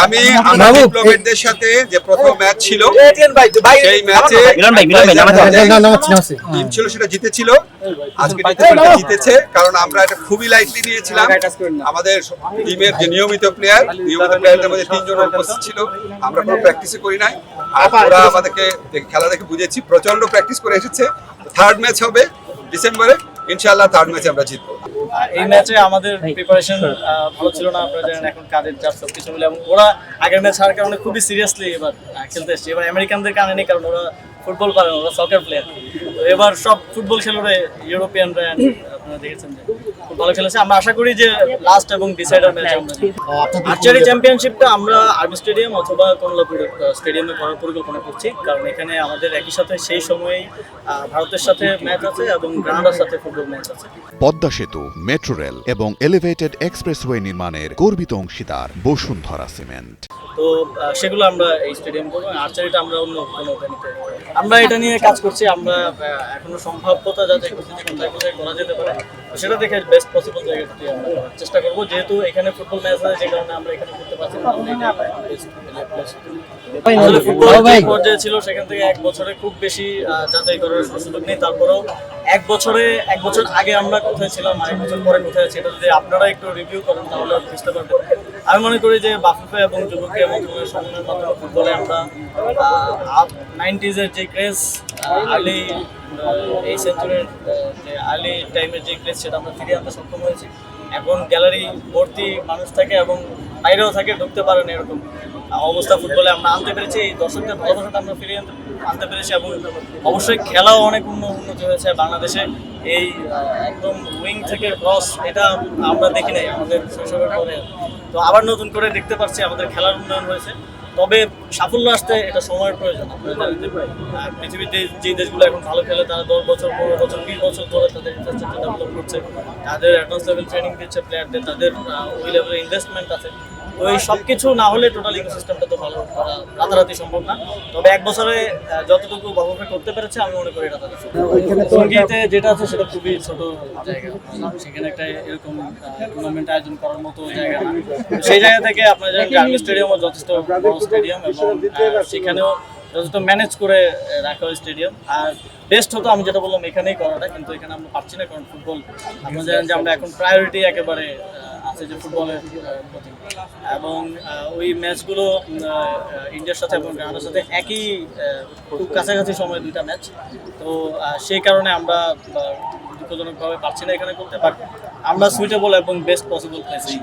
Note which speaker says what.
Speaker 1: আমি আমার ডিপ্লোমেটদের সাথে যে প্রথম ম্যাচ ছিল সেই ম্যাচে টিম ছিল সেটা জিতেছিল। আজকে জিতেছে কারণ আমরা এটা খুবই লাইটলি নিয়েছিলাম। আমাদের টিমের যে নিয়মিত প্লেয়ারদের মধ্যে 3 জন উপস্থিত ছিল। আমরা কোনো প্র্যাকটিসই করি নাই, আর ওরা আমাদেরকে খেলা দেখে বুঝেছি প্রচন্ড প্র্যাকটিস করে এসেছে। থার্ড ম্যাচ হবে ডিসেম্বরে, ইনশাআল্লাহ থার্ড ম্যাচে আমরা জিতবো।
Speaker 2: এই ম্যাচে আমাদের প্রিপারেশন ভালো ছিল না, আপনারা জানেন এখন কাজের চাপ সবকিছু মিলে, এবং ওরা আগের ম্যাচ হারার কারণে খুবই সিরিয়াসলি এবার খেলতে এসছে। এবার আমেরিকানদের কারণে নেই, কারণ ওরা ফুটবল পারে, ওরা সকার প্লেয়ার। তো এবার সব ফুটবল খেলোয়াড় ইউরোপিয়ানরা আপনারা দেখেছেন যে খুব ভালো খেলেছে। আমরা আশা করি যে লাস্ট এবং ডিসাইডার ম্যাচ আমরা আর্চারি চ্যাম্পিয়নশিপটা আমরা আর্মি স্টেডিয়াম অথবা কমলাপুর স্টেডিয়ামে করার পরিকল্পনা করছি, কারণ এখানে আমাদের একই সাথে সেই সময়েই ভারতের সাথে ম্যাচ আছে এবং কানাডার সাথে ফুটবল ম্যাচ আছে।
Speaker 3: পদ্মা সেতু, মেট্রো রেল এবং এলিভেটেড এক্সপ্রেসওয়ে নির্মাণের গর্বিত অংশীদার বসুন্ধরা সিমেন্ট।
Speaker 2: তো সেগুলো আমরা এই স্টেডিয়াম করবো। আর্চারিটা আমরা অন্য কোনো ভেন্যুতে আমরা এটা নিয়ে কাজ করছি। আমরা এখনো সম্ভাব্যতা যাতে কোথায় কোথায় করা যেতে পারে সেটা দেখে বেস্ট পসিবল জায়গাতে আমরা চেষ্টা করবো। যেহেতু এখানে ফুটবল ম্যাচ আছে, যে কারণে আমরা এখানে করতে পারছি না। আসলে ফুটবল যে পর্যায়ে ছিল সেখান থেকে 1 বছরে খুব বেশি যাচাই করার সুযোগ নেই। তারপরেও 1 বছর আগে আমরা কোথায় ছিলাম, 1 বছর পরে কোথায় আছি, এটা যদি আপনারা একটু রিভিউ করেন তাহলে বুঝতে পারবেন। আমি মনে করি যে বাফুফে এবং যুবকের মন্ত্রণালয়ের সমন্বয়ের মাধ্যমে ফুটবলে আমরা 90s-এর যে ক্রেজ, আর্লি এই সেঞ্চুরির যে আর্লি টাইমের যে ক্রেজ, সেটা আমরা ফিরিয়ে আনতে সক্ষম হয়েছি। এখন গ্যালারি ভর্তি মানুষ থাকে এবং বাইরেও থাকে, ঢুকতে পারেন এরকম অবস্থা ফুটবলে আমরা আনতে পেরেছি। এই দর্শকদের ভালোবাসাটা আমরা ফিরিয়ে আনতে পেরেছি এবং অবশ্যই খেলাও অনেক উন্নতি হয়েছে বাংলাদেশে। এই একদম উইং থেকে ক্রস, এটা আমরা দেখি নাই আমাদের শৈশবের পরে। তো আবার নতুন করে দেখতে পাচ্ছি আমাদের খেলার উন্নয়ন হয়েছে। তবে সাফল্য আসতে এটা সময়ের প্রয়োজন। আপনারা জানেন যে পৃথিবীতে যে দেশগুলো এখন ভালো খেলে তারা 10 বছর 15 বছর 20 বছর ধরে তাদের ইনফ্রাস্ট্রাকচার ডেভেলপ করছে, তাদের অ্যাডভান্স লেভেল ট্রেনিং দিচ্ছে প্লেয়ারদের, তাদের ওই লেভেলের ইনভেস্টমেন্ট আছে। তো এই সব কিছু না হলে টোটাল ইকোসিস্টেমটা তো ভালো করা রাতারাতি সম্ভব না। তবে 1 বছরে যতটুকু বাফুফে করতে পেরেছে আমি মনে করি এটা তাদের সঙ্গীতে যেটা আছে সেটা খুবই ছোট জায়গা, সেখানে একটা এরকম টুর্নামেন্ট আয়োজন করার মতো জায়গা না। সেই জায়গা থেকে আপনার জানেন আর্মি স্টেডিয়ামও যথেষ্ট বড় স্টেডিয়াম এবং সেখানেও যথেষ্ট ম্যানেজ করে রাখা হয় স্টেডিয়াম। আর বেস্ট হতো আমি যেটা বললাম এখানেই করাটা, কিন্তু এখানে আমরা পারছি না, কারণ ফুটবল আপনারা জানেন যে আমরা এখন প্রায়োরিটি একেবারে আছে যে ফুটবলের প্রতি, এবং ওই ম্যাচগুলো ইন্ডিয়ার সাথে এবং কানাডার সাথে একই খুব কাছাকাছি সময়ে 2টা ম্যাচ। তো সেই কারণে আমরা দুঃখজনকভাবে পারছি না এখানে করতে, বাট আমরা সুইটেবল এবং বেস্ট পসিবল প্লেসেই